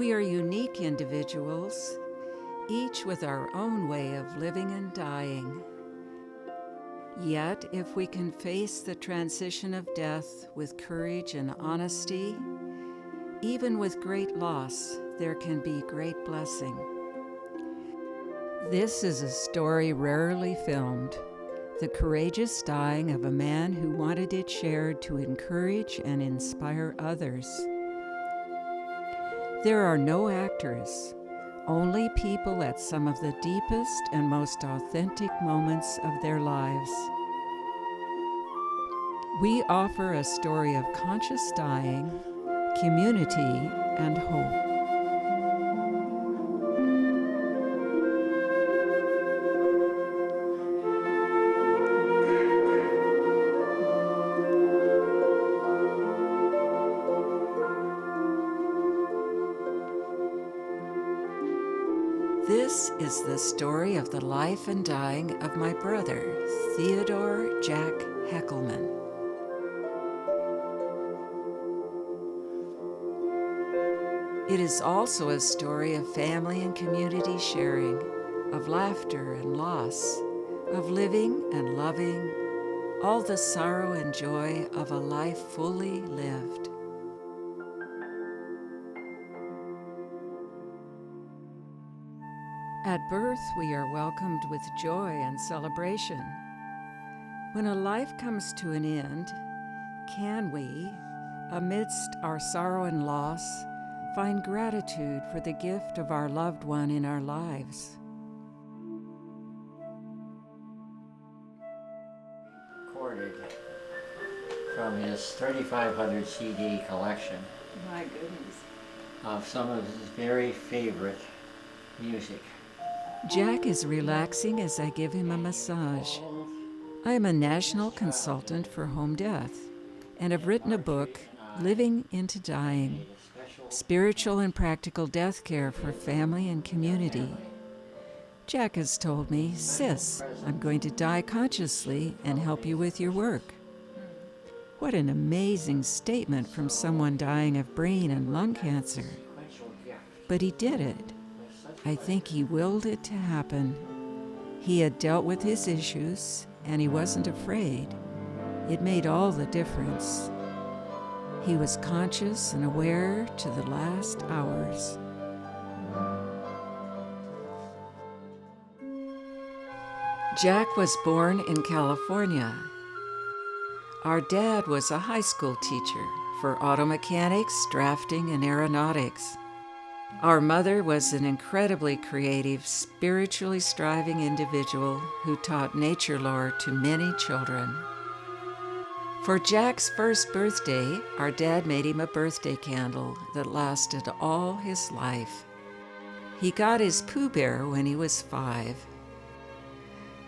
We are unique individuals, each with our own way of living and dying. Yet, if we can face the transition of death with courage and honesty, even with great loss, there can be great blessing. This is a story rarely filmed, the courageous dying of a man who wanted it shared to encourage and inspire others. There are no actors, only people at some of the deepest and most authentic moments of their lives. We offer a story of conscious dying, community, and hope. This is the story of the life and dying of my brother, Theodore Jack Heckelman. It is also a story of family and community sharing, of laughter and loss, of living and loving, all the sorrow and joy of a life fully lived. At birth, we are welcomed with joy and celebration. When a life comes to an end, can we, amidst our sorrow and loss, find gratitude for the gift of our loved one in our lives? Recorded from his 3,500 CD collection. My goodness. Of some of his very favorite music. Jack is relaxing as I give him a massage. I am a national consultant for home death and have written a book, Living into Dying, Spiritual and Practical Death Care for Family and Community. Jack has told me, "Sis, I'm going to die consciously and help you with your work." What an amazing statement from someone dying of brain and lung cancer. But he did it. I think he willed it to happen. He had dealt with his issues, and he wasn't afraid. It made all the difference. He was conscious and aware to the last hours. Jack was born in California. Our dad was a high school teacher for auto mechanics, drafting, and aeronautics. Our mother was an incredibly creative, spiritually striving individual who taught nature lore to many children. For Jack's first birthday, our dad made him a birthday candle that lasted all his life. He got his Pooh Bear when he was 5.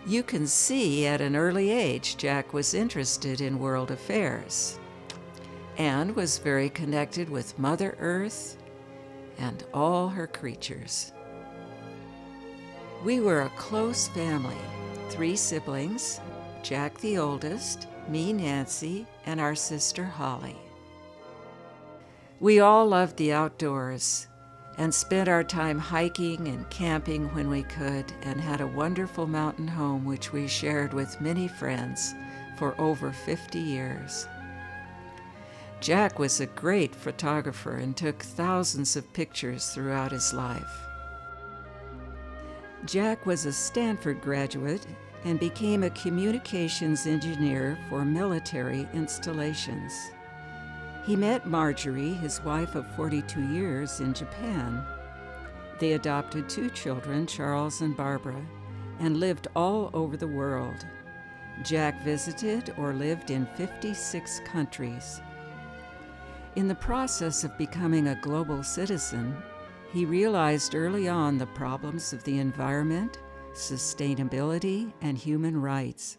You can see at an early age Jack was interested in world affairs and was very connected with Mother Earth and all her creatures. We were a close family, 3 siblings, Jack the oldest, me, Nancy, and our sister Holly. We all loved the outdoors and spent our time hiking and camping when we could, and had a wonderful mountain home which we shared with many friends for over 50 years. Jack was a great photographer and took thousands of pictures throughout his life. Jack was a Stanford graduate and became a communications engineer for military installations. He met Marjorie, his wife of 42 years, in Japan. They adopted 2 children, Charles and Barbara, and lived all over the world. Jack visited or lived in 56 countries. In the process of becoming a global citizen, he realized early on the problems of the environment, sustainability, and human rights.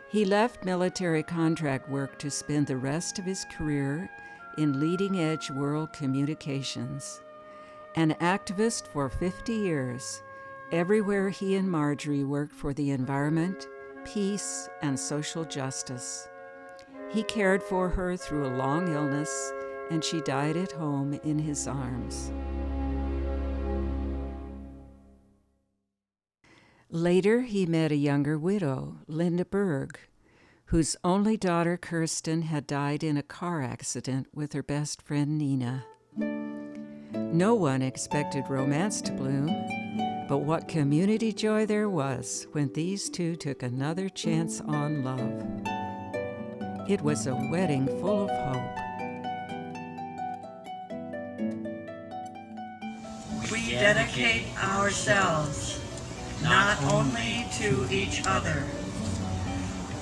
He left military contract work to spend the rest of his career in leading-edge world communications. An activist for 50 years, everywhere he and Marjorie worked for the environment, peace, and social justice. He cared for her through a long illness, and she died at home in his arms. Later, he met a younger widow, Linda Berg, whose only daughter, Kirsten, had died in a car accident with her best friend, Nina. No one expected romance to bloom, but what community joy there was when these two took another chance on love. It was a wedding full of hope. We dedicate ourselves not only to each other,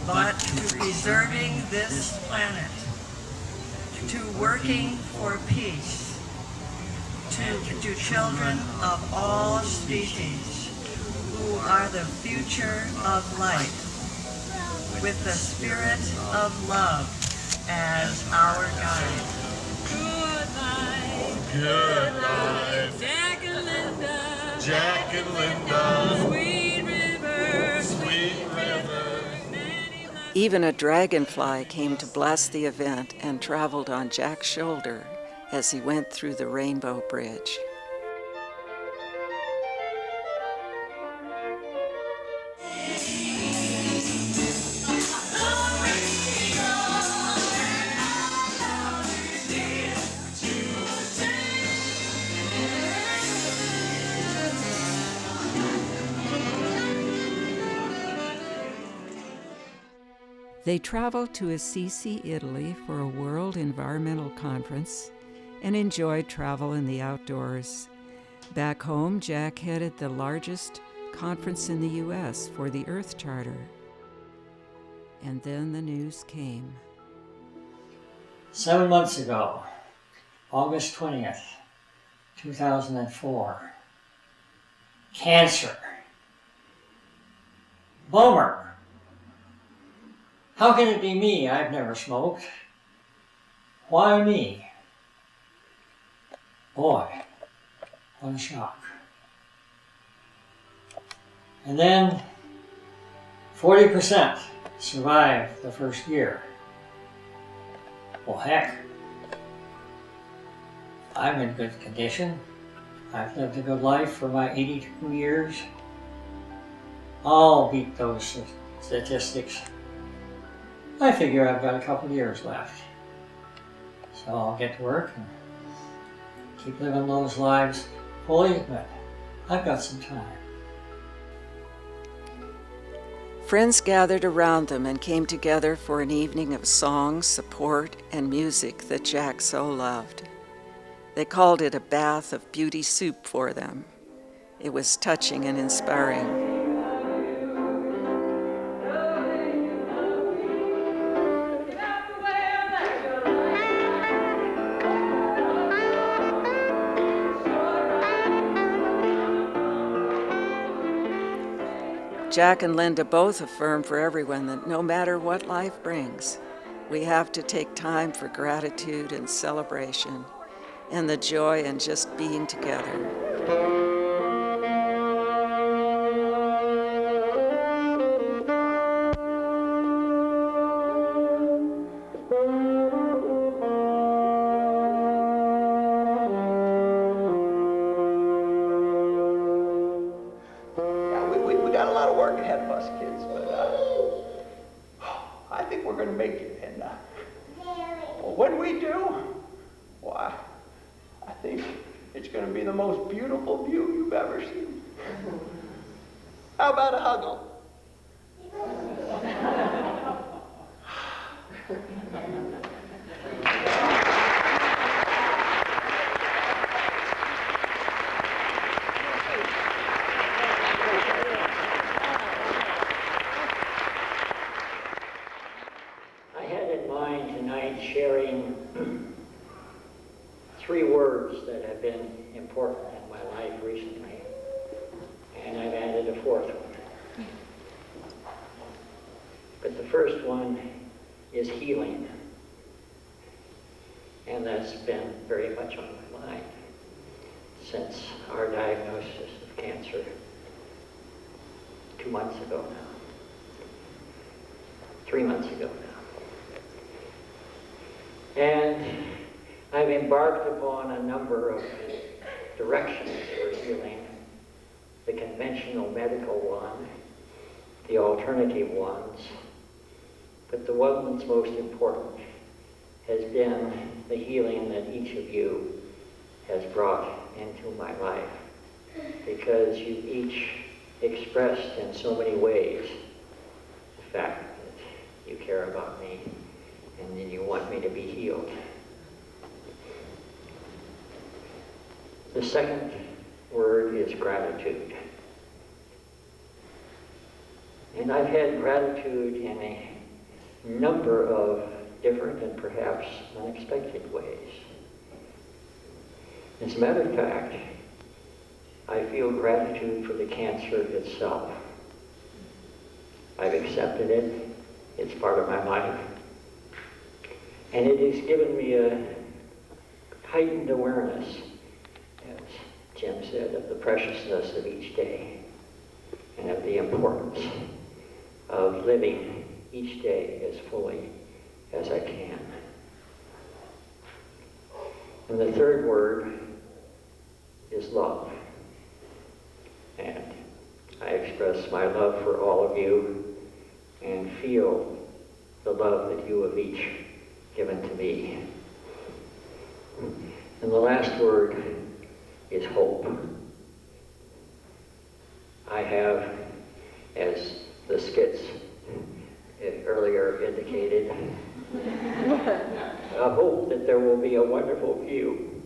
but to preserving this planet, to working for peace, to children of all species who are the future of life, with the spirit of love as our guide. Good night. Good night. Jack and Linda. Jack and Linda. Sweet river. Sweet river. Even a dragonfly came to bless the event and traveled on Jack's shoulder as he went through the Rainbow Bridge. They traveled to Assisi, Italy for a World Environmental Conference and enjoyed travel in the outdoors. Back home, Jack headed the largest conference in the U.S. for the Earth Charter. And then the news came. 7 months ago, August 20th, 2004. Cancer. Bummer. How can it be me? I've never smoked. Why me? Boy, what a shock. And then 40% survived the first year. Well, heck, I'm in good condition. I've lived a good life for my 82 years. I'll beat those statistics. I figure I've got a couple of years left. So I'll get to work and keep living those lives fully, but I've got some time. Friends gathered around them and came together for an evening of song, support, and music that Jack so loved. They called it a bath of beauty soup for them. It was touching and inspiring. Jack and Linda both affirm for everyone that no matter what life brings, we have to take time for gratitude and celebration and the joy in just being together. We got a lot of work ahead of us, kids, but I think we're going to make it. And well, when we do, why, I think it's going to be the most beautiful view you've ever seen. How about a huggle? Sharing 3 words that have been important in my life recently, and I've added a 4th one. But the first one is healing, and that's been very much on my mind since our diagnosis of cancer 2 months ago now, 3 months ago now. And I've embarked upon a number of directions for healing the conventional medical one, the alternative ones, but the one that's most important has been the healing that each of you has brought into my life, because you each expressed in so many ways the fact that you care about me and that you want me to be healed. The second word is gratitude. And I've had gratitude in a number of different and perhaps unexpected ways. As a matter of fact, I feel gratitude for the cancer itself. I've accepted it. It's part of my life. And it has given me a heightened awareness, as Jim said, of the preciousness of each day and of the importance of living each day as fully as I can. And the third word is love. And I express my love for all of you and feel the love that you have each given to me. And the last word is hope. I have, as the skits earlier indicated, a hope that there will be a wonderful view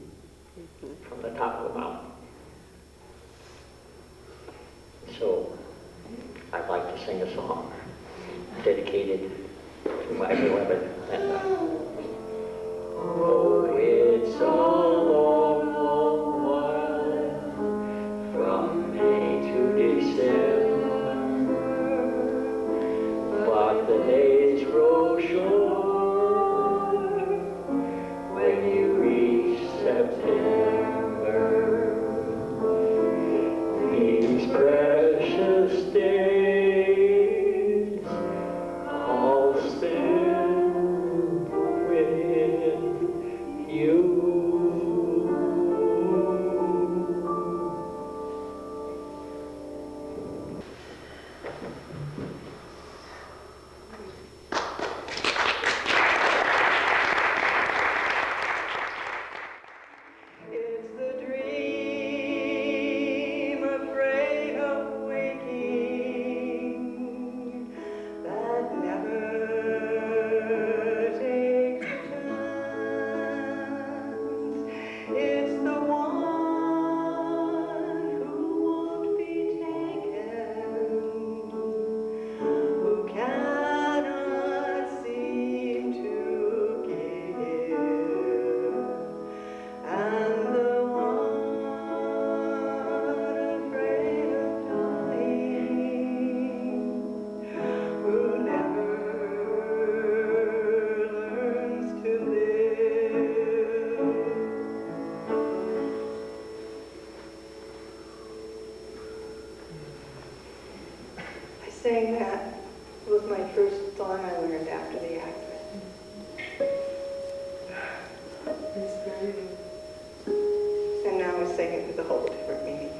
from the top of the mountain. So I'd like to sing a song dedicated to my beloved Linda. Oh, it's a long, long while from May to December, but the days grow short when you reach September. These precious days I'll spend with you. It's the dream afraid of waking that never takes a chance. It's the one who won't be taken, who cannot seem to give. And the one afraid of dying, who never learns to live. I sang that. It was my first song I learned after the accident. And now I sing it with a whole different meaning.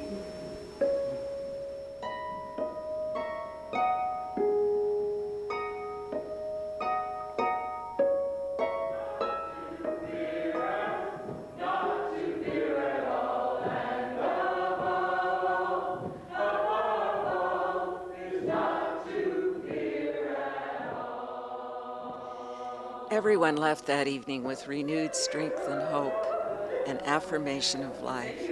Everyone left that evening with renewed strength and hope, an affirmation of life.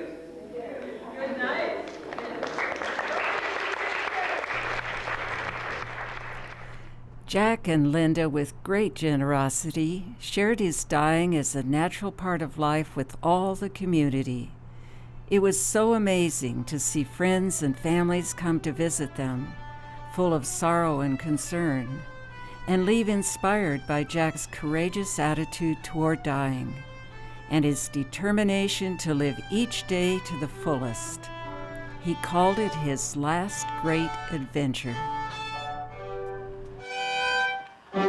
Jack and Linda, with great generosity, shared his dying as a natural part of life with all the community. It was so amazing to see friends and families come to visit them, full of sorrow and concern, and leave inspired by Jack's courageous attitude toward dying and his determination to live each day to the fullest. He called it his last great adventure. All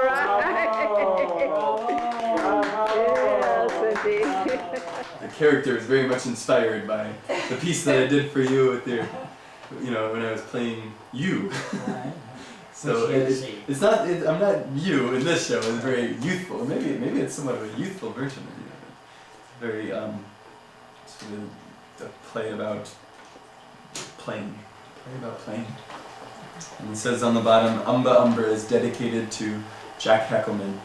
right. Yes, indeed. character is very much inspired by the piece that I did for you with your, you know, when I was playing you. Right. So it's not. I'm not you in this show. It's very youthful. Maybe it's somewhat of a youthful version of you. Very sort of the play about playing. Play about playing. And it says on the bottom, Umba Umber is dedicated to Jack Heckelman,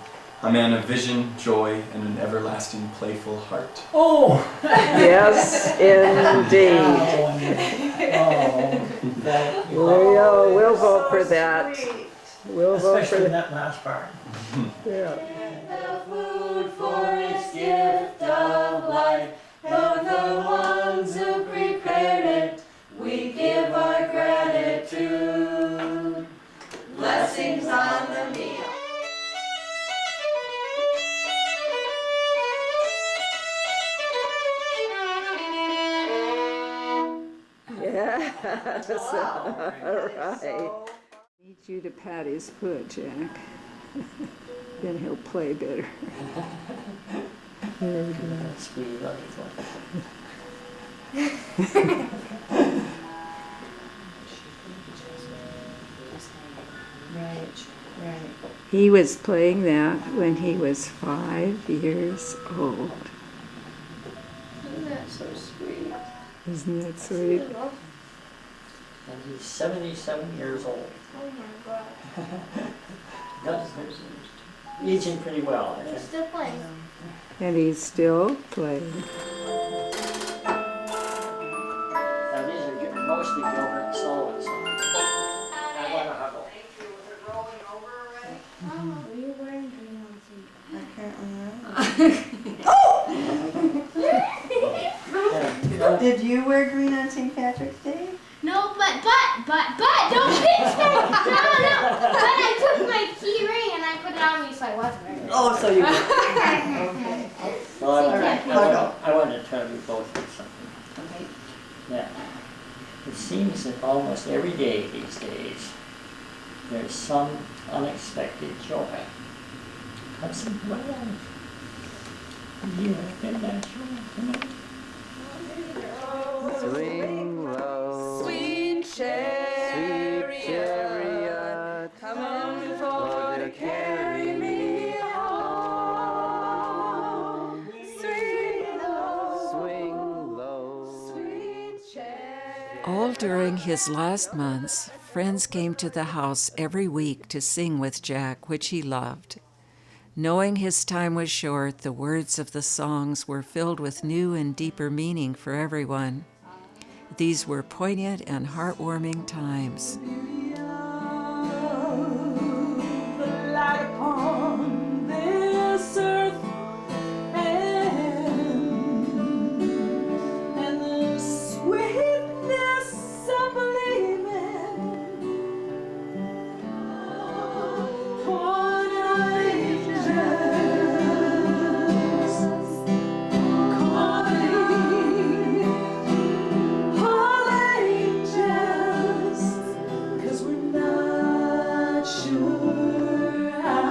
a man of vision, joy, and an everlasting playful heart. Oh! Yes, indeed. We'll vote for that. We'll vote for Especially that. that last part. Yeah. The food for its gift of life, though the ones who prepared it, we give our gratitude. Blessings on the meal. Yes, all right. Need you to pat his foot, Jack. Then he'll play better. Squeeze out your foot. Right. He was playing that when he was 5 years old. Isn't that so sweet? Isn't that sweet? And he's 77 years old. Oh my god. That's aging pretty well, I He's think. still playing. And he's still playing. Now these are mostly Gilbert and Sullivan songs. I want to huggle. Were you wearing green on seat? I can't remember. Did you wear green on St. Patrick's Day? No, but, don't pinch me! No. But I took my key ring and I put it on me so I wasn't wearing it. Oh, so you were. Okay. Well, Huggle. I wanted to tell you both of something. Okay. Yeah. It seems that almost every day these days, there's some unexpected joy. Hudson, what else? You have been that joy tonight. Swing low, sweet chariot, come forth to carry me home. Swing low, sweet chariot. All during his last months, friends came to the house every week to sing with Jack, which he loved. Knowing his time was short, the words of the songs were filled with new and deeper meaning for everyone. These were poignant and heartwarming times. The light upon this earth and the sweetness of believing. Calling all angels, 'cause we're not sure how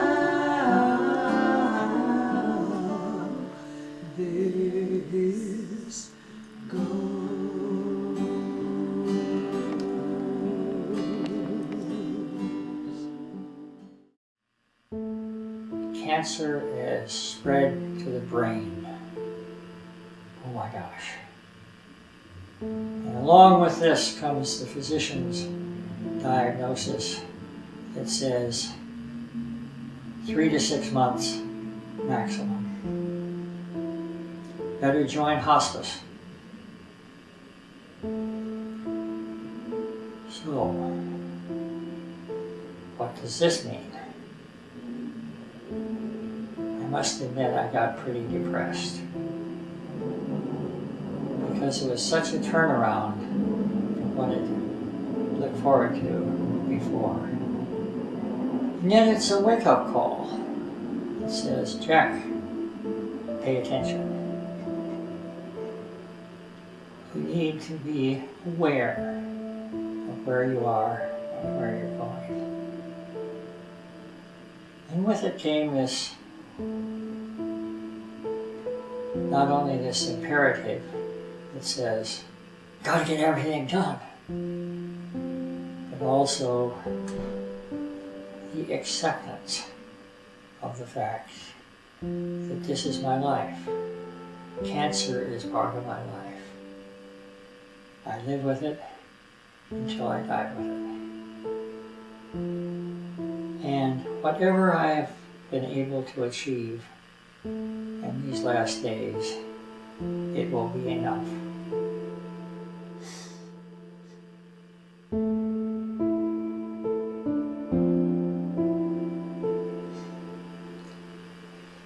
this Cancer is spread to the brain. Oh my gosh. And along with this comes the physician's diagnosis that says 3 to 6 months maximum. Better join hospice. So, what does this mean? I must admit I got pretty depressed because it was such a turnaround from what I'd looked forward to before. And yet it's a wake-up call. It says, Jack, pay attention. You need to be aware of where you are and where you're going. And with it came this not only this imperative that says, gotta get everything done, but also the acceptance of the fact that this is my life. Cancer is part of my life. I live with it until I die with it. And whatever I have been able to achieve in these last days, it will be enough.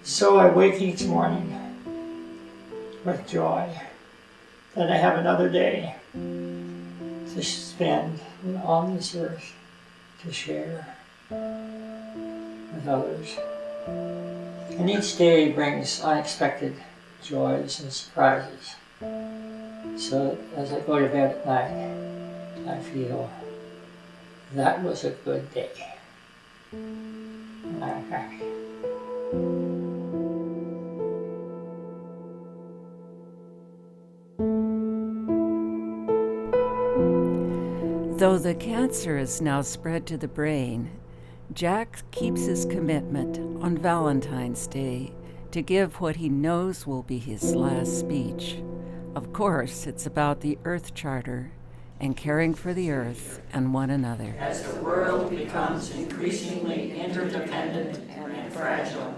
So I wake each morning with joy that I have another day to spend on this earth, to share with others. And each day brings unexpected joys and surprises. So as I go to bed at night, I feel that was a good day. And I'm happy. Though the cancer is now spread to the brain, Jack keeps his commitment on Valentine's Day to give what he knows will be his last speech. Of course, it's about the Earth Charter and caring for the Earth and one another. As the world becomes increasingly interdependent and fragile,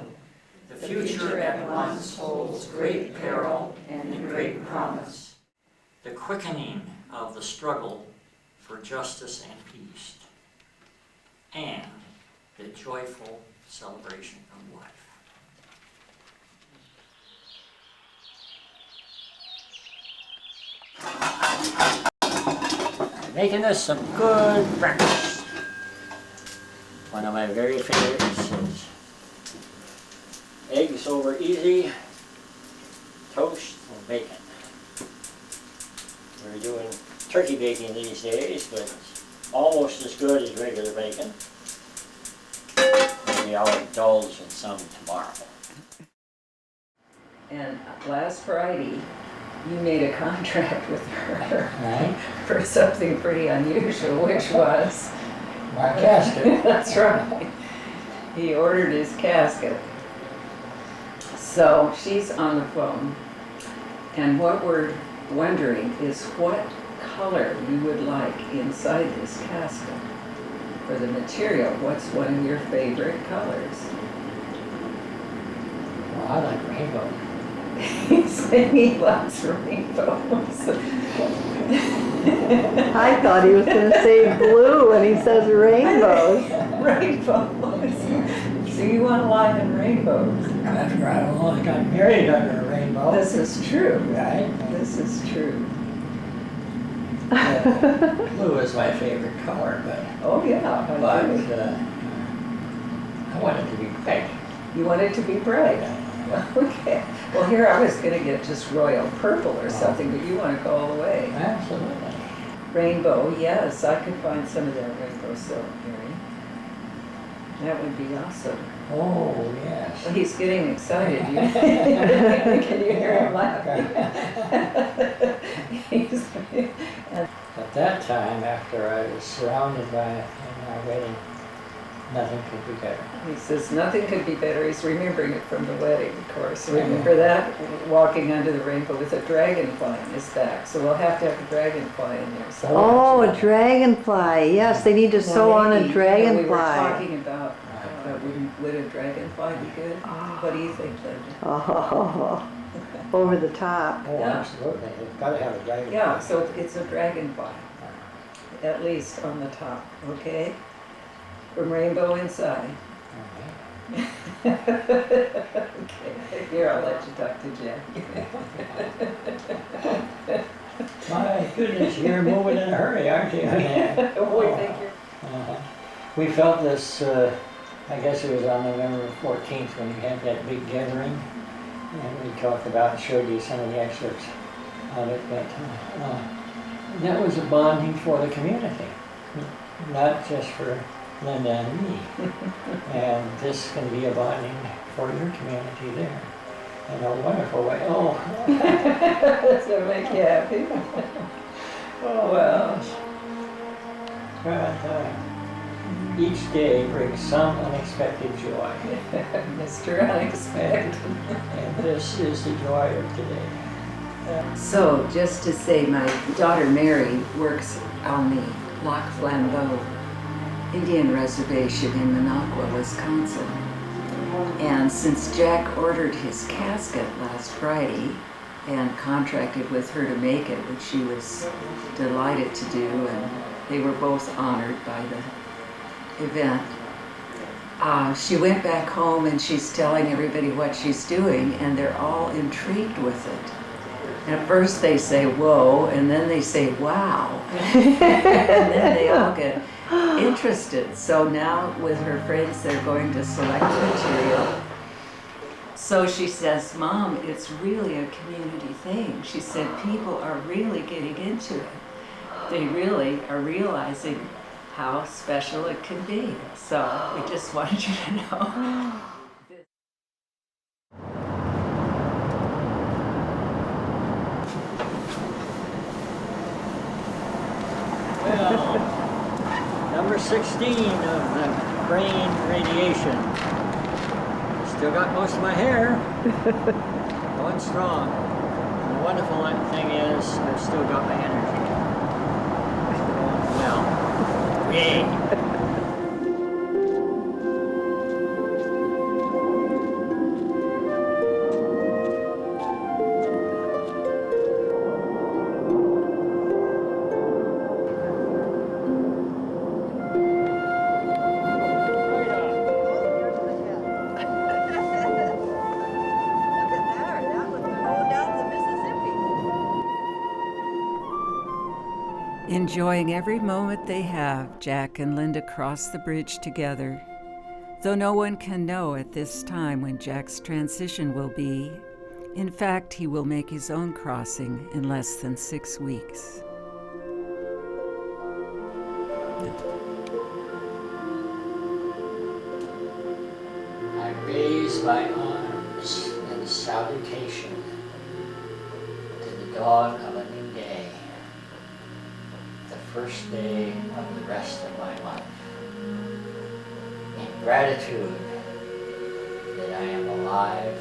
the future at once holds great peril and great promise. The quickening of the struggle for justice and peace, and the joyful celebration of life. I'm making us some good breakfast. One of my very favorites is eggs over easy, toast and bacon. We're doing turkey bacon these days, but it's almost as good as regular bacon. Maybe I'll indulge in some tomorrow. And last Friday, you made a contract with her Right? for something pretty unusual, which was... My casket. That's right. He ordered his casket. So she's on the phone. And what we're wondering is what color you would like inside this casket. For the material, what's one of your favorite colors? Well, I like rainbow. He's saying he loves rainbows. I thought he was going to say blue when he says rainbows. Rainbows. So you want to lie in rainbows? After I only got married under a rainbow. This is true. Right? This is true. Blue is my favorite color, but Oh yeah. I agree. I want it to be bright. You want it to be bright. Okay. Well, here I was going to get just royal purple or something, but you want to go all the way. Absolutely. Rainbow, yes, I could find some of that rainbow silk, Mary. That would be awesome. Oh, yes. Well, he's getting excited. Can you hear him laughing? At that time, after I was surrounded by my wedding, nothing could be better. He says nothing could be better. He's remembering it from the wedding, of course. Remember that? Walking under the rainbow with a dragonfly in his back. So we'll have to have a dragonfly in there. So Oh, a dragonfly. Yes, they need to sew on a we were dragonfly. talking about would a dragonfly be good? What do you think, Linda? Oh, over the top. Oh, Yeah. absolutely. You've got to have a dragon. Yeah, so it's a dragonfly, at least on the top, okay? From rainbow inside. Okay, here, I'll let you talk to Jack. My goodness, you're moving in a hurry, aren't you? We think you're... We felt this, I guess it was on November 14th when we had that big gathering. And we talked about, showed you some of the excerpts of it, but that was a bonding for the community, not just for Linda and me. And this can be a bonding for your community there. in a wonderful way. Oh, Does that make you happy? oh Well, but each day brings some unexpected joy. Mr. Unexpected. And this is the joy of today. So, just to say, my daughter Mary works on the Lac Flambeau Indian Reservation in Minocqua, Wisconsin. And since Jack ordered his casket last Friday and contracted with her to make it, which she was delighted to do, and they were both honored by the event, she went back home and she's telling everybody what she's doing, and they're all intrigued with it. And at first they say, whoa, and then they say, wow. And then they all get interested. So now with her friends, they're going to select material. So she says, Mom, it's really a community thing. She said, people are really getting into it. They really are realizing how special it can be. So we just wanted you to know. Well, number 16 of the brain radiation. Still got most of my hair. Going strong. And the wonderful thing is, I've still got my energy. Going well. Yay! Enjoying every moment they have, Jack and Linda cross the bridge together. Though no one can know at this time when Jack's transition will be, in fact, he will make his own crossing in less than 6 weeks. I raise my arms in salutation to the dawn of a new day, the first day of the rest of my life, in gratitude that I am alive,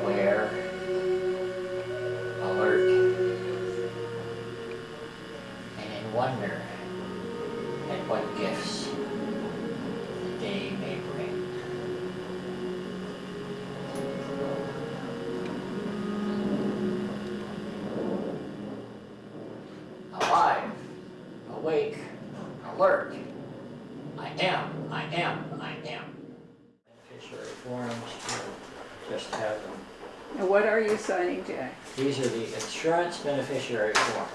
aware, alert, and in wonder at what gifts the day may bring. Alive, awake, alert. I am. Beneficiary forms, we'll just have them. Now, what are you signing, Jack? These are the insurance beneficiary forms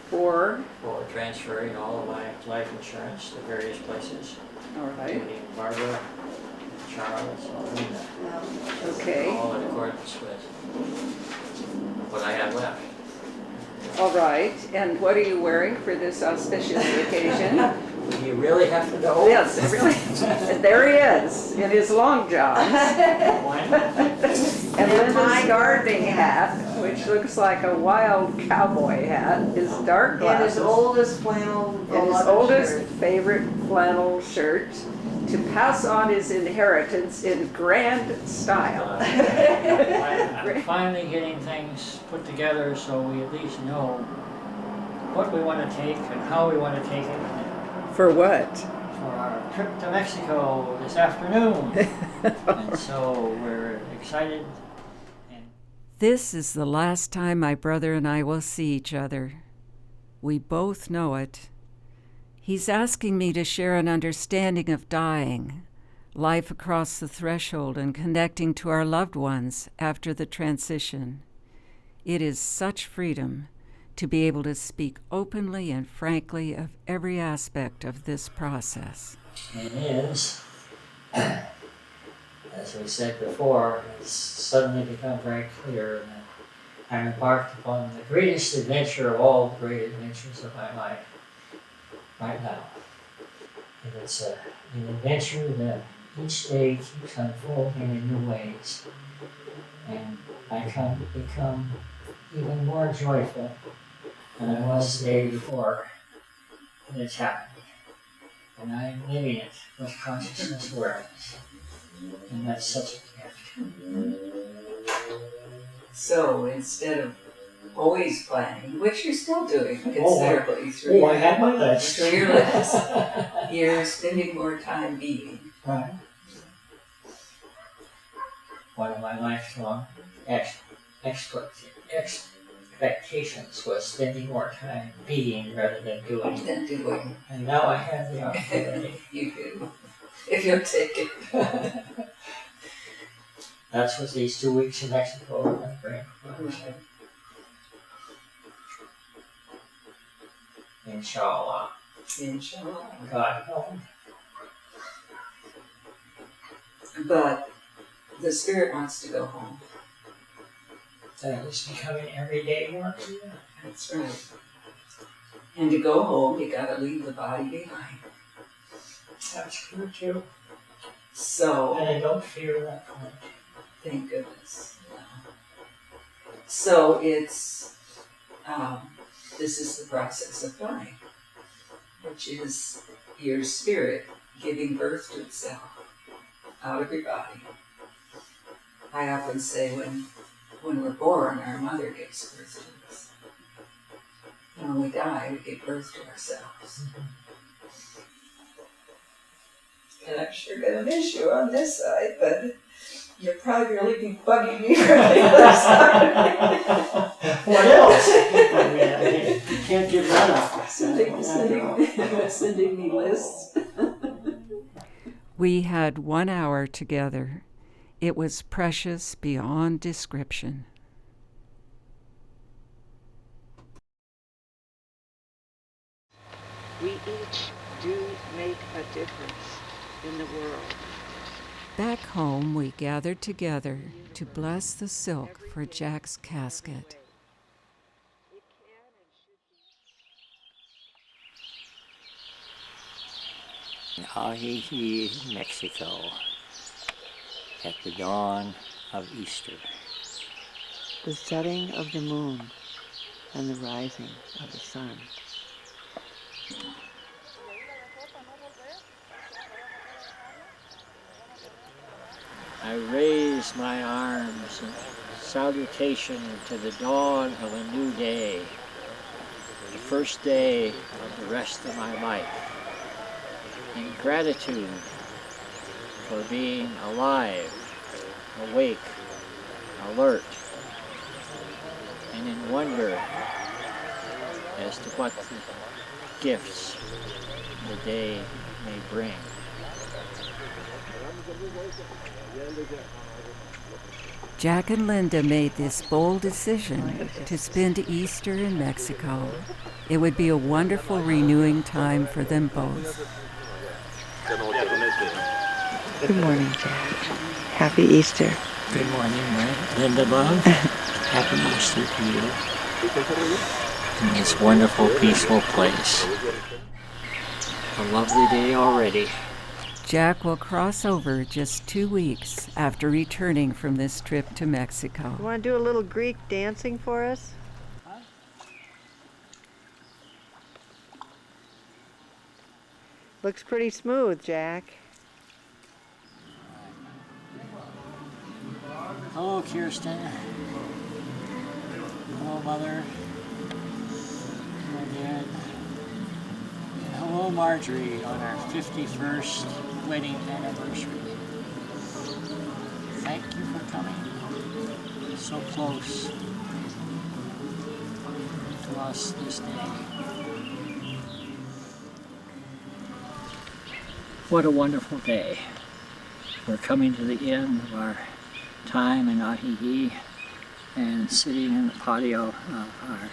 For? for transferring all of my life insurance to various places, All right. including Barbara, Charles, and Linda. Okay. All in accordance with what I have left. All right. And what are you wearing for this auspicious occasion? You really have to know? Yes, really. And there he is in his long johns. And Linda's gardening hat, which looks like a wild cowboy hat, his dark And his glasses. oldest flannel And his beloved oldest shirt. favorite flannel shirt to pass on his inheritance in grand style. I'm finally getting things put together so we at least know what we want to take and how we want to take it For what? for our trip to Mexico this afternoon. And so we're excited. This is the last time my brother and I will see each other. We both know it. He's asking me to share an understanding of dying, life across the threshold, and connecting to our loved ones after the transition. It is such freedom to be able to speak openly and frankly of every aspect of this process. It is, as we said before, it's suddenly become very clear that I'm embarked upon the greatest adventure of all the great adventures of my life right now. And it's an adventure that each day keeps unfolding in new ways, and I become even more joyful than I was the day before that it's happening. And I am living it with consciousness awareness. And that's such a gift. So instead of always planning, which you're still doing considerably through I had my list. through your list, you're spending more time being. Right. One of my lifelong expectations was spending more time being rather than doing. And now I have the opportunity. You do. If you'll take it. That's what these 2 weeks in Mexico are going to bring. Inshallah. Inshallah. God willing. But the spirit wants to go home. That is becoming everyday work. That's right. And to go home, you gotta leave the body behind. That's true too. So. And I don't fear that point. Thank goodness. No. So it's, this is the process of dying, which is your spirit giving birth to itself out of your body. I often say when we're born, our mother gives birth to us. And when we die, we give birth to ourselves. And I'm sure gonna miss you on this side, but you'll probably really be bugging me from the other side. What else? You can't give that up. Sending me lists. We had 1 hour together. It was precious beyond description. We each do make a difference in the world. Back home, we gathered together to bless the silk for Jack's casket. Ajijic, Mexico, at the dawn of Easter. The setting of the moon and the rising of the sun. I raise my arms in salutation to the dawn of a new day, the first day of the rest of my life, in gratitude for being alive, awake, alert, and in wonder as to what the gifts the day may bring. Jack and Linda made this bold decision to spend Easter in Mexico. It would be a wonderful renewing time for them both. Good morning, Jack. Happy Easter. Good morning, Linda love. Happy Easter to you. In this wonderful, peaceful place. A lovely day already. Jack will cross over just 2 weeks after returning from this trip to Mexico. You want to do a little Greek dancing for us? Looks pretty smooth, Jack. Hello, Kirsten. Hello, Mother. Hello, Dad. And hello, Marjorie, on our 51st wedding anniversary. Thank you for coming so close to us this day. What a wonderful day. We're coming to the end of our time in Ajijic and sitting in the patio of our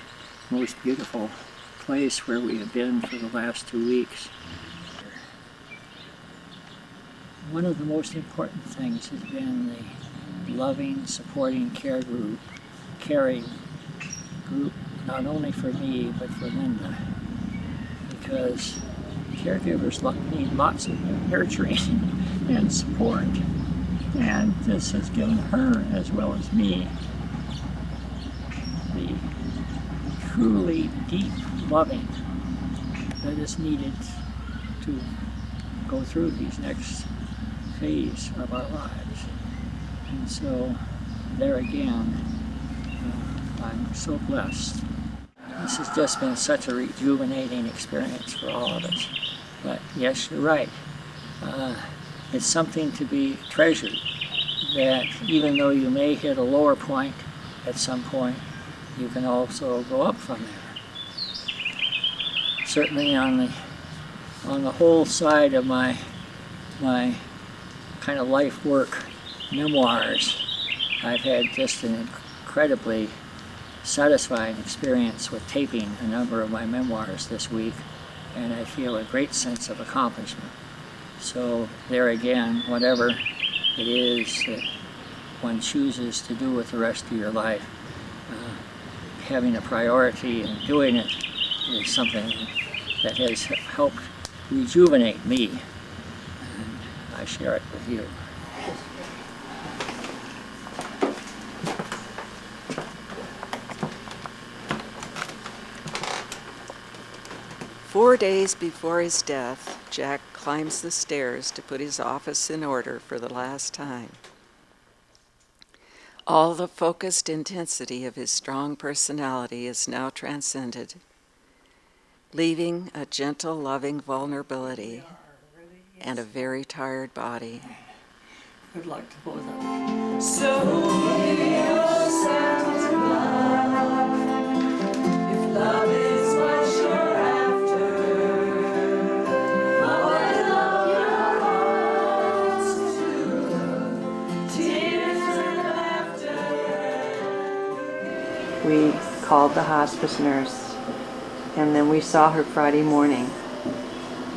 most beautiful place where we have been for the last 2 weeks. One of the most important things has been the loving, supporting caring group, not only for me, but for Linda. Because caregivers need lots of nurturing and support. And this has given her, as well as me, the truly deep loving that is needed to go through these next phase of our lives. And so, there again, I'm so blessed. This has just been such a rejuvenating experience for all of us. But yes, you're right. It's something to be treasured, that even though you may hit a lower point at some point, you can also go up from there. Certainly on the whole side of my kind of life work memoirs, I've had just an incredibly satisfying experience with taping a number of my memoirs this week, and I feel a great sense of accomplishment. So there again, whatever it is that one chooses to do with the rest of your life, having a priority and doing it is something that has helped rejuvenate me, and I share it with you. Four days before his death, Jack climbs the stairs to put his office in order for the last time. All the focused intensity of his strong personality is now transcended, leaving a gentle, loving vulnerability and a very tired body. Good luck to both of you. So give yourself to love, if love is what you're after. Open up your hearts to tears and laughter. We called the hospice nurse, and then we saw her Friday morning.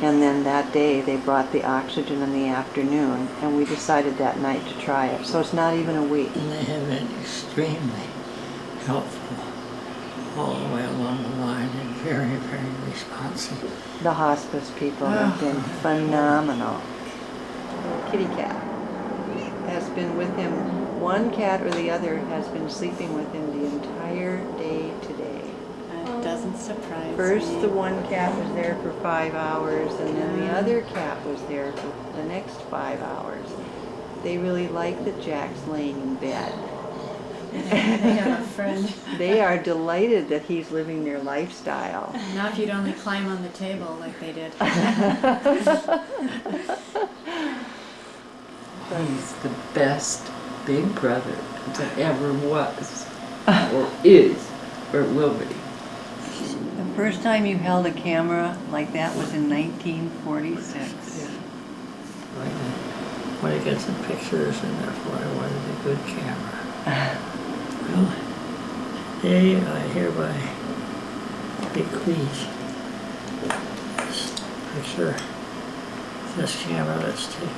And then that day they brought the oxygen in the afternoon, and we decided that night to try it. So it's not even a week. And they have been extremely helpful all the way along the line and very, very responsive. The hospice people have been phenomenal. Kitty cat has been with him. One cat or the other has been sleeping with him the entire day today. That doesn't surprise First, me. the one cat was there for 5 hours, and then the other cat was there for the next 5 hours. They really like that Jack's laying in bed. They have a friend. They are delighted that he's living their lifestyle. Now if you'd only climb on the table like they did. He's the best big brother that ever was, or is, or will be. The first time you held a camera like that was in 1946. When I get some pictures, and therefore I wanted a good camera. Well, today I hereby bequeath this picture, this camera that's taken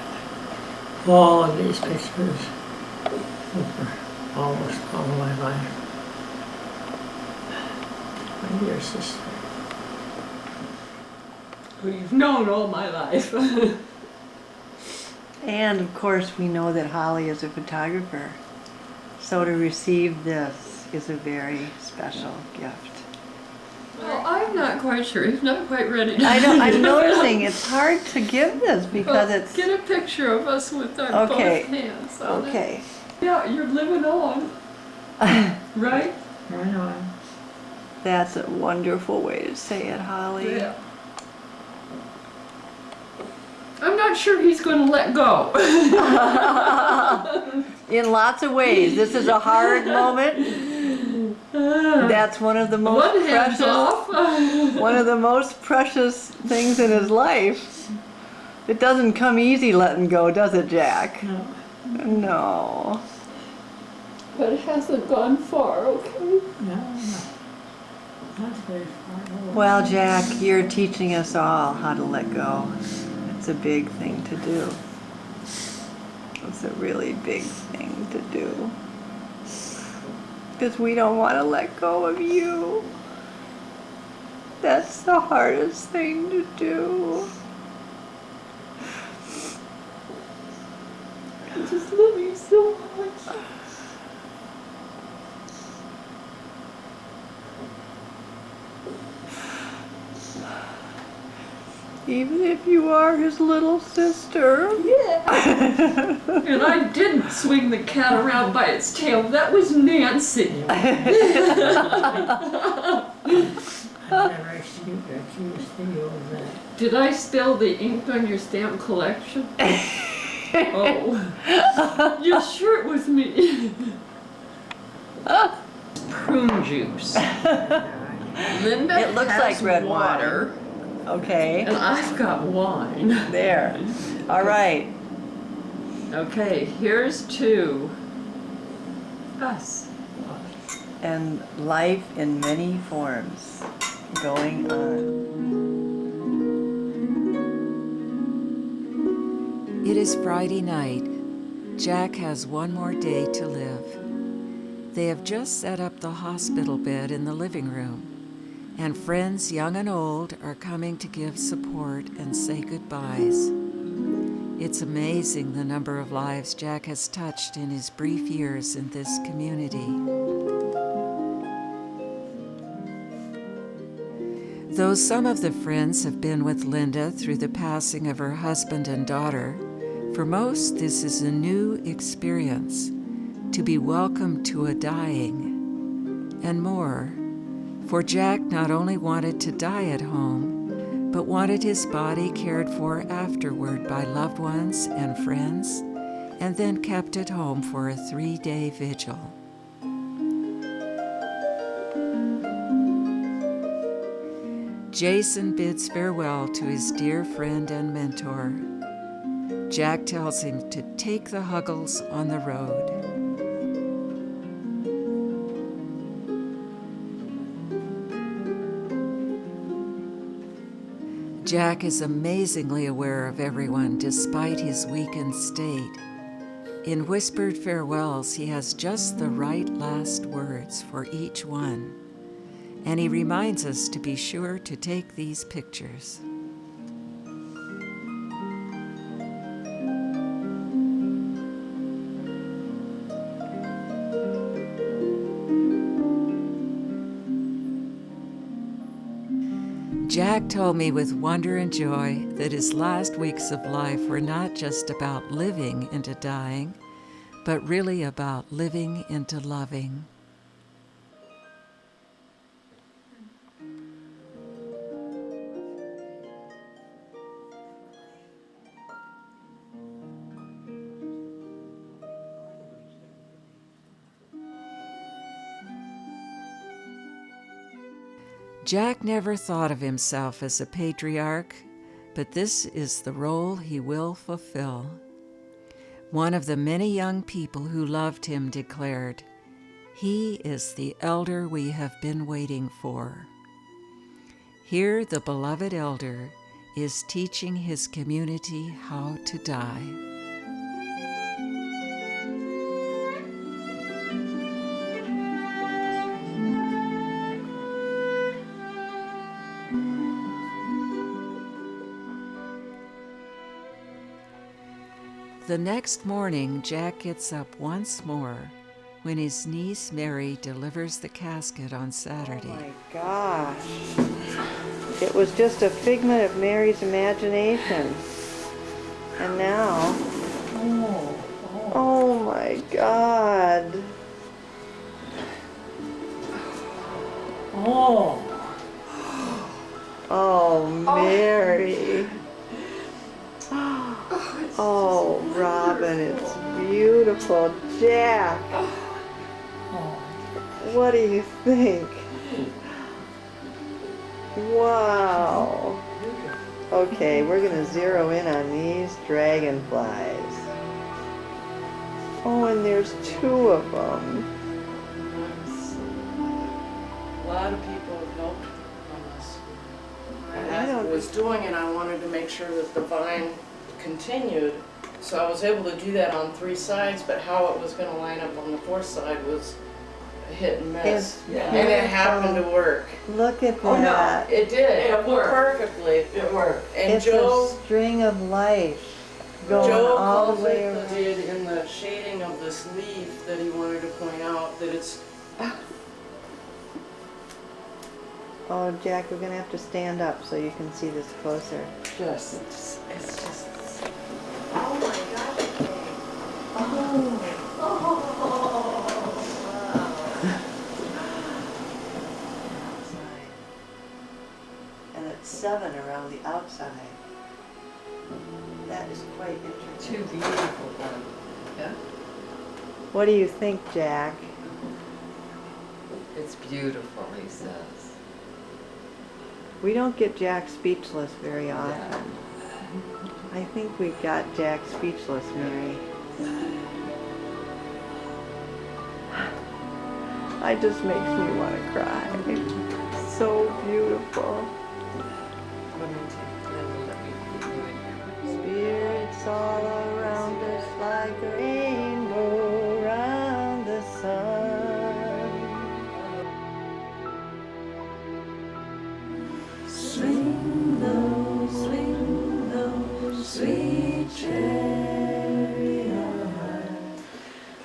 all of these pictures over almost all of my life. My dear sister. Who you've known all my life. And of course we know that Holly is a photographer. So to receive this is a very special gift. Well, I'm not quite sure. He's not quite ready to I'm noticing it's hard to give this because Well, it's... Get a picture of us with our Okay. both hands on Okay. it. Yeah, you're living on. Right? Right on. That's a wonderful way to say it, Holly. Yeah. I'm not sure he's going to let go. In lots of ways. This is a hard moment. That's one of the most One hand's precious... off. One of the most precious things in his life. It doesn't come easy letting go, does it, Jack? No. No. But it hasn't gone far, okay? No. Not very far away. Well, Jack, you're teaching us all how to let go. It's a big thing to do. It's a really big thing to do. Because we don't want to let go of you. That's the hardest thing to do. Even if you are his little sister. Yeah. And I didn't swing the cat around by its tail. That was Nancy. I've never accused you of that. Did I spill the ink on your stamp collection? Oh. You're sure it was me? Prune juice. Linda It looks has like red water. wine. Okay. And I've got wine. There. All right. Okay, here's to us. And life in many forms going on. It is Friday night. Jack has one more day to live. They have just set up the hospital bed in the living room, and friends young and old are coming to give support and say goodbyes. It's amazing the number of lives Jack has touched in his brief years in this community. Though some of the friends have been with Linda through the passing of her husband and daughter, for most this is a new experience, to be welcomed to a dying, and more. For Jack not only wanted to die at home, but wanted his body cared for afterward by loved ones and friends, and then kept at home for a 3-day vigil. Jason bids farewell to his dear friend and mentor. Jack tells him to take the Huggles on the road. Jack is amazingly aware of everyone despite his weakened state. In whispered farewells, he has just the right last words for each one. And he reminds us to be sure to take these pictures. Jack told me with wonder and joy that his last weeks of life were not just about living into dying, but really about living into loving. Jack never thought of himself as a patriarch, but this is the role he will fulfill. One of the many young people who loved him declared, "He is the elder we have been waiting for." Here the beloved elder is teaching his community how to die. The next morning, Jack gets up once more when his niece Mary delivers the casket on Saturday. Oh my gosh. It was just a figment of Mary's imagination. And now... Oh my God. Oh. Oh, Mary. Oh, Robin, it's beautiful. Jack, what do you think? Wow. Okay, we're going to zero in on these dragonflies. Oh, and there's 2 of them. A lot of people have helped on this. I I was doing it, I wanted to make sure that the vine continued, so I was able to do that on 3 sides, but how it was going to line up on the 4th side was a hit and miss. And it happened to work. Look at that. Oh no, it did. It worked perfectly. It worked. And It's Joe, a string of life going Joe all calls the way it around. in the shading of this leaf that he wanted to point out that it's Oh, Jack, we're gonna have to stand up so you can see this closer. It's just. Oh my And it's 7 around the outside. That is quite interesting. Too beautiful, yeah? What do you think, Jack? It's beautiful, he says. We don't get Jack speechless very often. I think we got Jack speechless, Mary. It just makes me want to cry. So beautiful. Spirits all around us like a rainbow around the sun. Swing low, sweet chariot,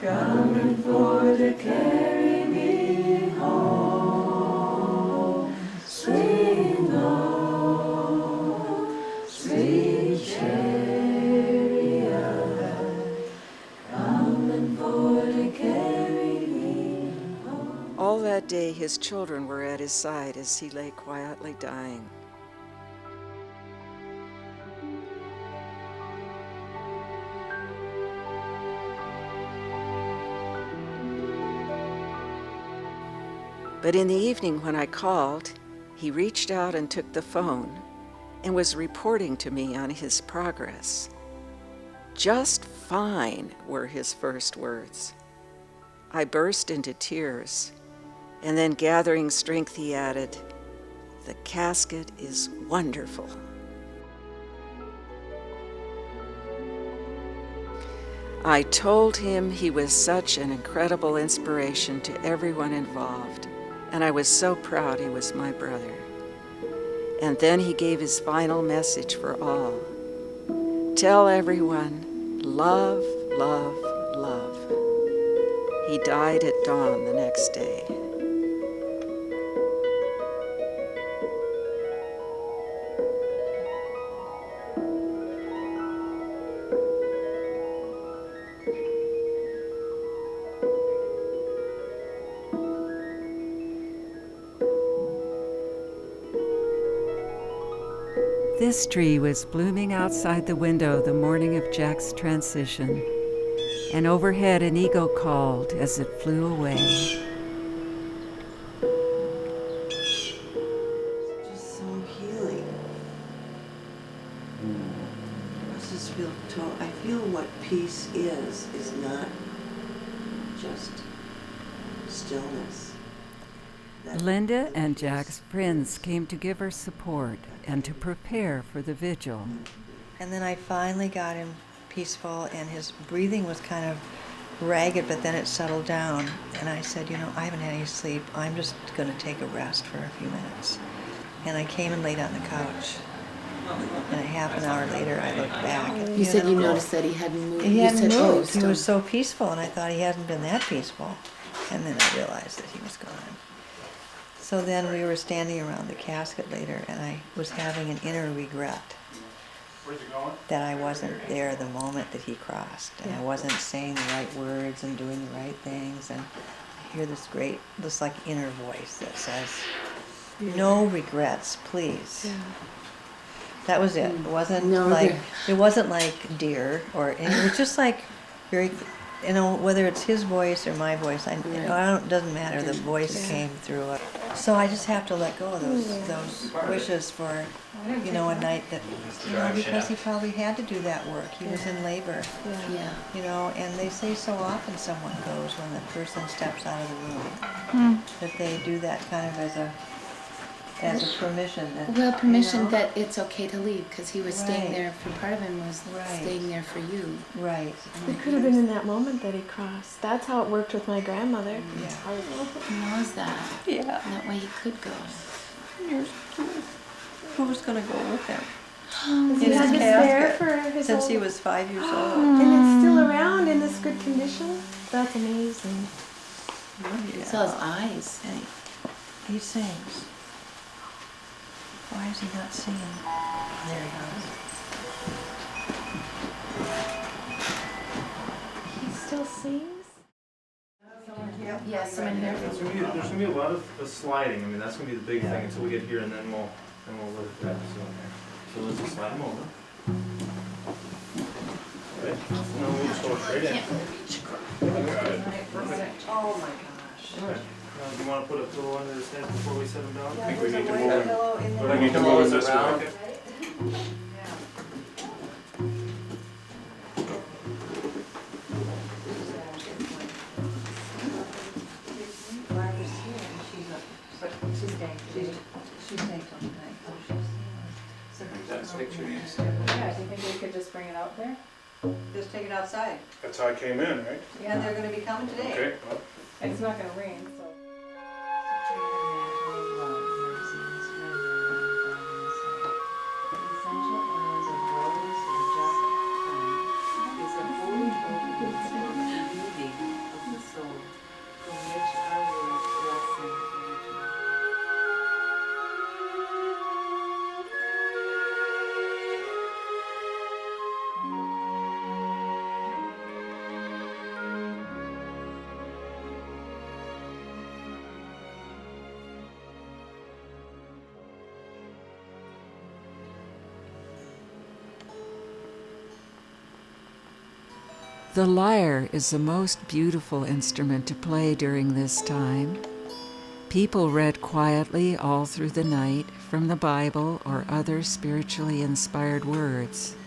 coming for to carry me home. Swing low, sweet chariot, coming for to carry me home. All that day, his children were at his side as he lay quietly dying. But in the evening when I called, he reached out and took the phone and was reporting to me on his progress. "Just fine," were his first words. I burst into tears, and then gathering strength, he added, "The casket is wonderful." I told him he was such an incredible inspiration to everyone involved, and I was so proud he was my brother. And then he gave his final message for all. "Tell everyone, love, love, love." He died at dawn the next day. This tree was blooming outside the window the morning of Jack's transition, and overhead an eagle called as it flew away. Just so healing. I just feel I feel what peace is not just stillness. Linda and Jack's friends came to give her support and to prepare for the vigil. And then I finally got him peaceful, and his breathing was kind of ragged, but then it settled down. And I said, I haven't had any sleep. I'm just going to take a rest for a few minutes. And I came and laid on the couch. And a half an hour later, I looked back. You said you noticed that he hadn't moved. He hadn't said, moved. Oh, he was so peaceful, and I thought he hadn't been that peaceful. And then I realized that he was gone. So then we were standing around the casket later, and I was having an inner regret that I wasn't there the moment that he crossed, and I wasn't saying the right words and doing the right things. And I hear this like inner voice that says, "No regrets, please." Yeah. That was it. It wasn't it wasn't like dear, or it was just like very. Whether it's his voice or my voice, it doesn't matter. The voice came through it. So I just have to let go of those wishes for, a night that, because he probably had to do that work. He was in labor. And they say so often someone goes when the person steps out of the room, that they do that kind of as a permission. Permission that it's okay to leave, because he was staying there. For part of him was staying there for you. Right. It could have been in that moment that he crossed. That's how it worked with my grandmother. Yeah. He knows that. Yeah. And that way he could go. Who was going to go with him? He had this there for his since whole... he was 5 years old. And it's still around in this good condition. That's amazing. You saw his eyes. He sings. Why is he not singing? There he goes. He still sings? Yes, I'm in here. There's gonna be a lot of sliding. I mean, that's gonna be the big thing until we get here, and then we'll let it go. So let's just slide them over. Right. No, we'll just go straight in. Oh my gosh. Okay. Do you want to put a pillow under his head before we set him down? I think we need to move him. But I need to move this around. She's staying till tonight. That's picture needs. Yeah, do you think we could just bring it out there? Just take it outside. That's how I came in, right? Yeah, they're gonna be coming today. Okay. Well. It's not gonna rain, so. The lyre is the most beautiful instrument to play during this time. People read quietly all through the night from the Bible or other spiritually inspired words.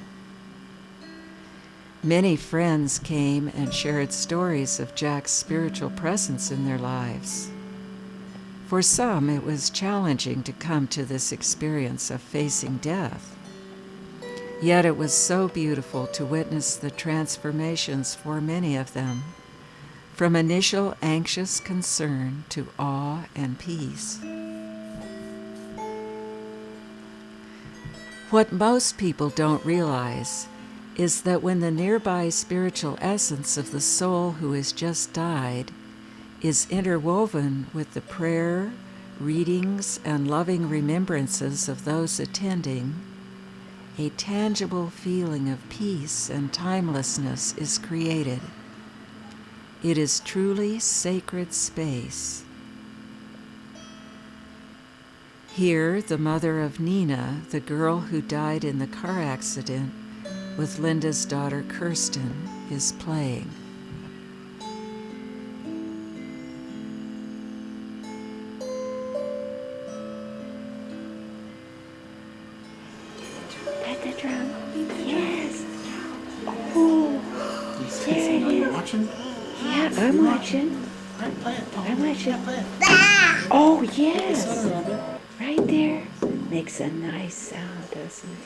Many friends came and shared stories of Jack's spiritual presence in their lives. For some, it was challenging to come to this experience of facing death. Yet it was so beautiful to witness the transformations for many of them, from initial anxious concern to awe and peace. What most people don't realize is that when the nearby spiritual essence of the soul who has just died is interwoven with the prayer, readings, and loving remembrances of those attending, a tangible feeling of peace and timelessness is created. It is truly sacred space. Here, the mother of Nina, the girl who died in the car accident with Linda's daughter Kirsten, is playing. Yeah, I'm watching. I'm watching. Oh, yes. Right there. Makes a nice sound, doesn't it?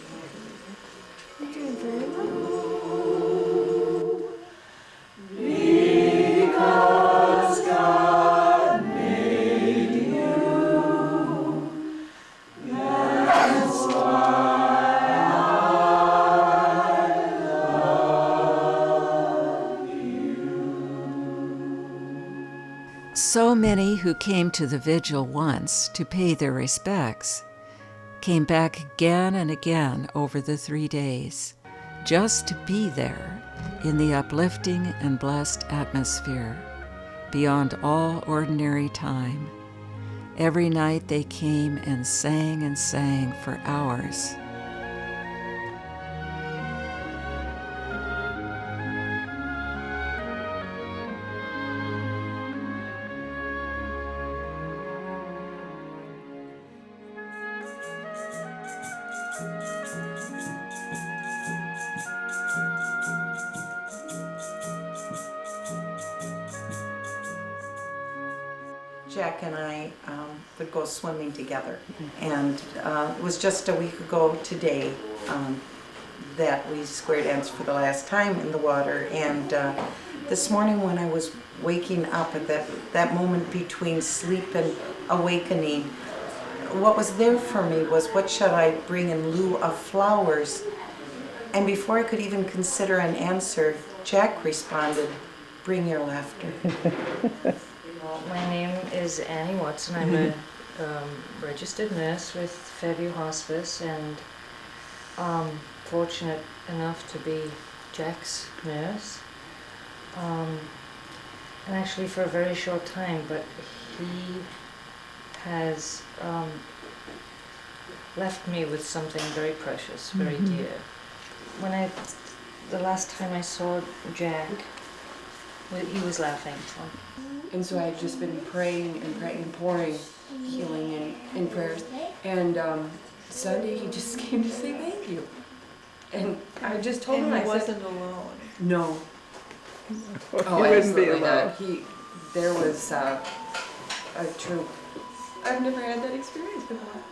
Because God made you, that's why I love you. So many who came to the vigil once to pay their respects came back again and again over the 3 days, just to be there in the uplifting and blessed atmosphere, beyond all ordinary time. Every night they came and sang for hours. Jack and I would go swimming together, and it was just a week ago today that we square danced for the last time in the water. And this morning when I was waking up at that moment between sleep and awakening, what was there for me was, what should I bring in lieu of flowers? And before I could even consider an answer, Jack responded, "Bring your laughter." My name is Annie Watson. I'm a registered nurse with Fairview Hospice, and fortunate enough to be Jack's nurse. And actually for a very short time, but he has left me with something very precious, very dear. The last time I saw Jack, he was laughing. And so I've just been praying and pouring healing in prayers. And Sunday he just came to say thank you. And I just told him, he I wasn't said, alone. No. Oh, wouldn't be absolutely not. alone. There was a true. I've never had that experience before.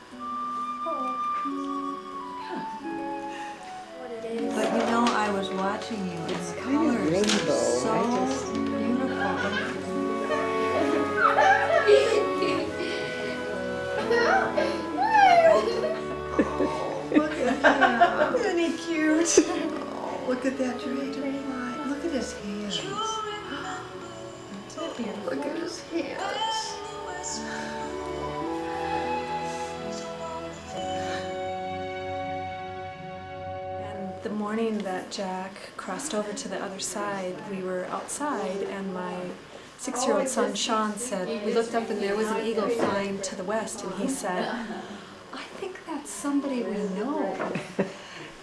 But you know, I was watching you. It's kind of rainbow. So Look at him. Isn't he cute? Oh, look at that dragonfly. Look at his hands. Look at his hands. And the morning that Jack crossed over to the other side, we were outside, and my 6-year-old son Sean said, we looked up and there was an eagle flying to the west, and he said, I think that's somebody we know.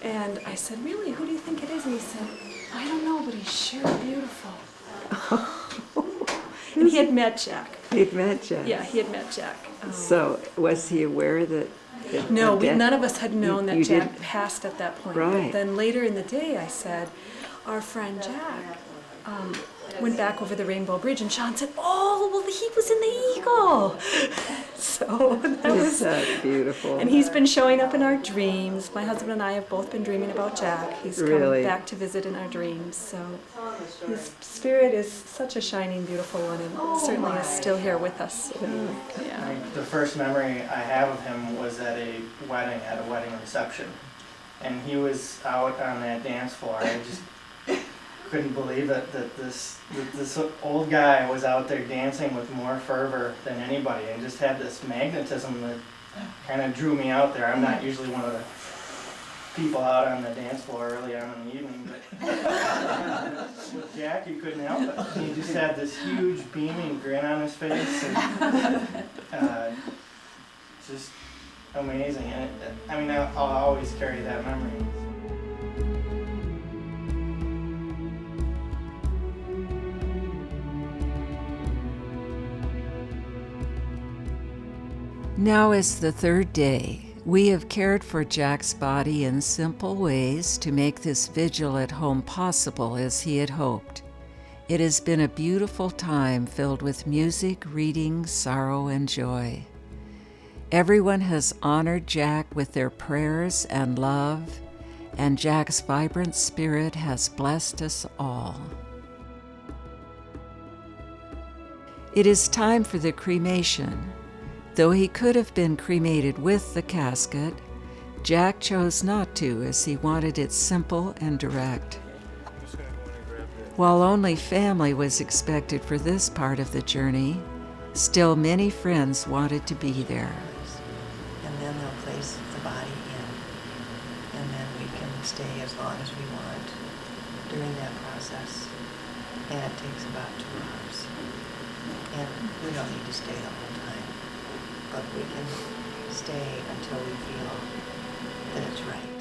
And I said, really, who do you think it is? And he said, I don't know, but he's sure beautiful. And he had met Jack. He'd met Jack. Yeah, he had met Jack. So was he aware that? No, none of us had known that you Jack didn't? passed at that point. Right. But then later in the day, I said, our friend Jack went back over the Rainbow Bridge, and Sean said, oh, well, he was in the Eagle. So that was beautiful. And he's been showing up in our dreams. My husband and I have both been dreaming about Jack. He's Really? come back to visit in our dreams. So his spirit is such a shining, beautiful one, and certainly is still here with us. Yeah. The first memory I have of him was at a wedding reception. And he was out on that dance floor. I just couldn't believe it that this old guy was out there dancing with more fervor than anybody, and just had this magnetism that kind of drew me out there. I'm not usually one of the people out on the dance floor early on in the evening, but with Jack, you couldn't help it. He just had this huge beaming grin on his face, and just amazing. And I'll always carry that memory. Now is the third day. We have cared for Jack's body in simple ways to make this vigil at home possible as he had hoped. It has been a beautiful time filled with music, reading, sorrow, and joy. Everyone has honored Jack with their prayers and love, and Jack's vibrant spirit has blessed us all. It is time for the cremation. Though he could have been cremated with the casket, Jack chose not to, as he wanted it simple and direct. While only family was expected for this part of the journey, still many friends wanted to be there. And then they'll place the body in, and then we can stay as long as we want during that process. And it takes about 2 hours. And we don't need to stay the whole time, but we can stay until we feel that it's right.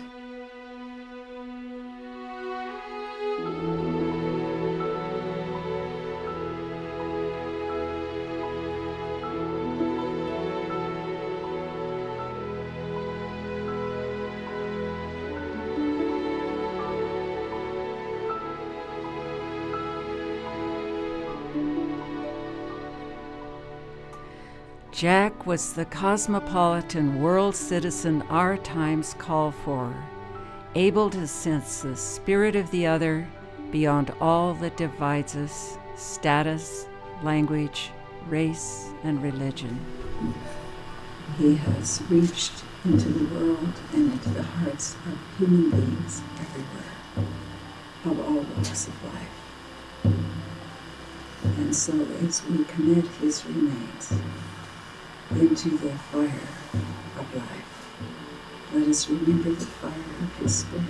Jack was the cosmopolitan world citizen our times call for, able to sense the spirit of the other beyond all that divides us, status, language, race, and religion. He has reached into the world and into the hearts of human beings everywhere, of all walks of life. And so as we commit his remains, into the fire of life. Let us remember the fire of His Spirit.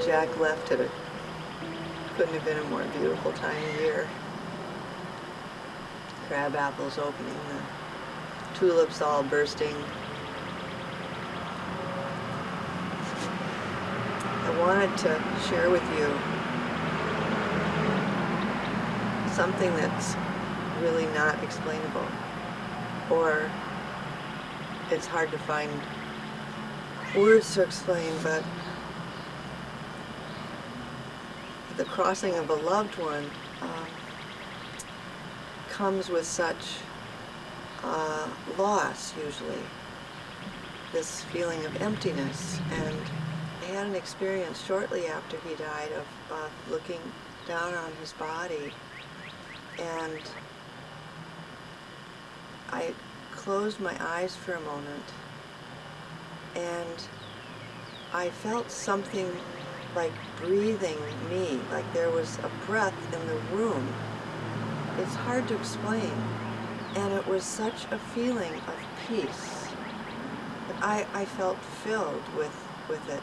Jack left at couldn't have been a more beautiful time of year. Crab apples opening, the tulips all bursting. I wanted to share with you something that's really not explainable, or it's hard to find words to explain, but the crossing of a loved one comes with such loss, usually. This feeling of emptiness. And I had an experience shortly after he died of looking down on his body, and I closed my eyes for a moment, and I felt something like breathing me, like there was a breath in the room. It's hard to explain. And it was such a feeling of peace that I felt filled with it.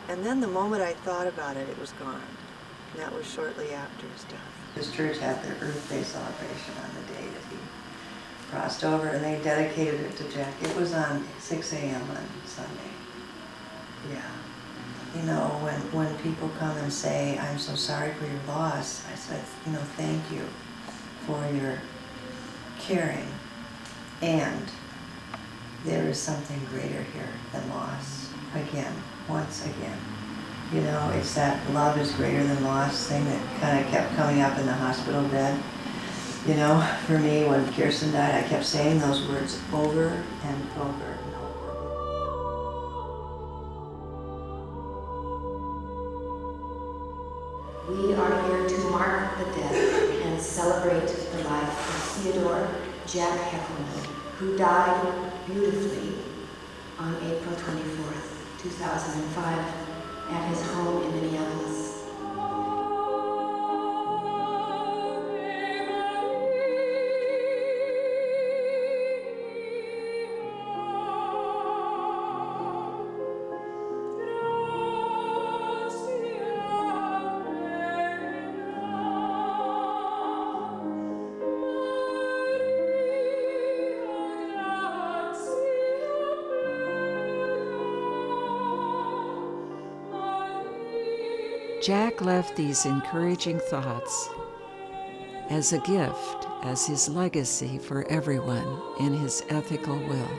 And then the moment I thought about it, it was gone. And that was shortly after his death. His church had their Earth Day celebration on the day that he crossed over, and they dedicated it to Jack. It was on 6 a.m. on Sunday. Yeah. You know, when people come and say, I'm so sorry for your loss, I said, thank you for your caring. And there is something greater here than loss. Again, once again. It's that love is greater than loss thing that kind of kept coming up in the hospital bed. For me, when Kirsten died, I kept saying those words over and over. We are here to mark the death and celebrate the life of Theodore Jack Heffernan, who died beautifully on April 24th, 2005, at his home in Minneapolis. Jack left these encouraging thoughts as a gift, as his legacy for everyone in his ethical will.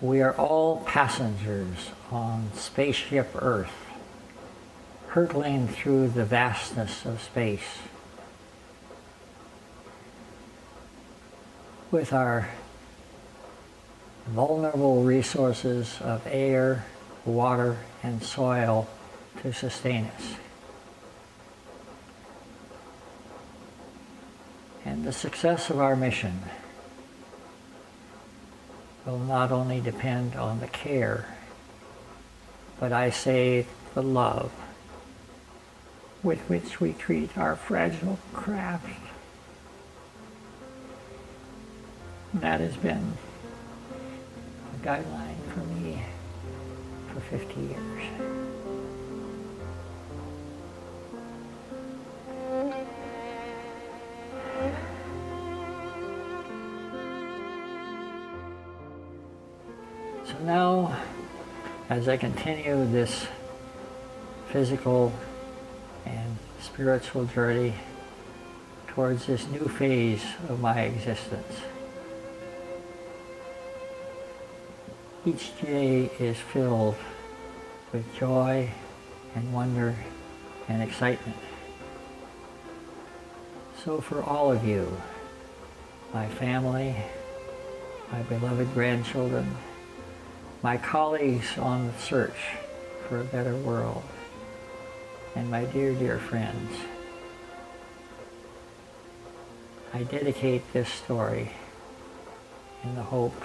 We are all passengers on spaceship Earth, hurtling through the vastness of space. With our vulnerable resources of air, water, and soil to sustain us. And the success of our mission will not only depend on the care, but I say the love with which we treat our fragile craft. And that has been a guideline for me for 50 years. So now, as I continue this physical and spiritual journey towards this new phase of my existence, each day is filled with joy and wonder and excitement. So for all of you, my family, my beloved grandchildren, my colleagues on the search for a better world, and my dear, dear friends, I dedicate this story in the hope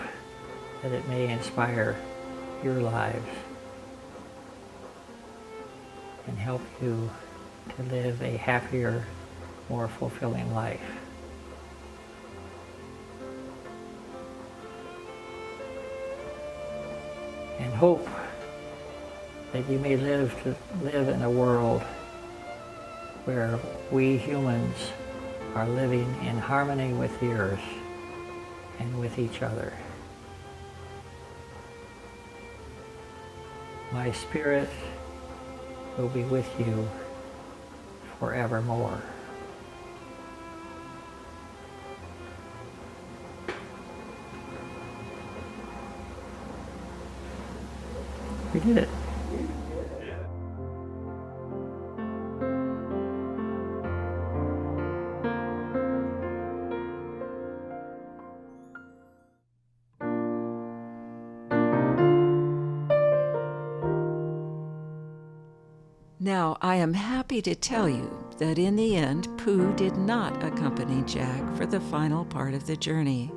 that it may inspire your lives and help you to live a happier, more fulfilling life. And hope that you may live in a world where we humans are living in harmony with the earth and with each other. My spirit will be with you forevermore. We did it. Now, I am happy to tell you that in the end, Pooh did not accompany Jack for the final part of the journey.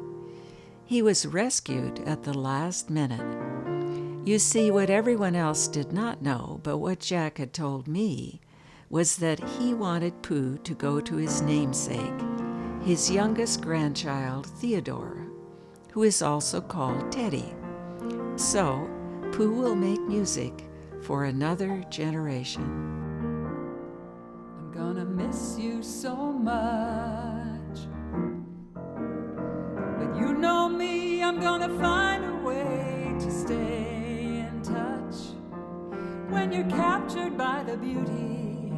He was rescued at the last minute. You see, what everyone else did not know, but what Jack had told me, was that he wanted Pooh to go to his namesake, his youngest grandchild, Theodore, who is also called Teddy. So, Pooh will make music for another generation. I'm gonna miss you so much, but you know me, I'm gonna find a way to stay in touch. When you're captured by the beauty,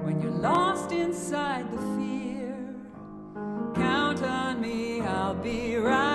when you're lost inside the fear, count on me, I'll be right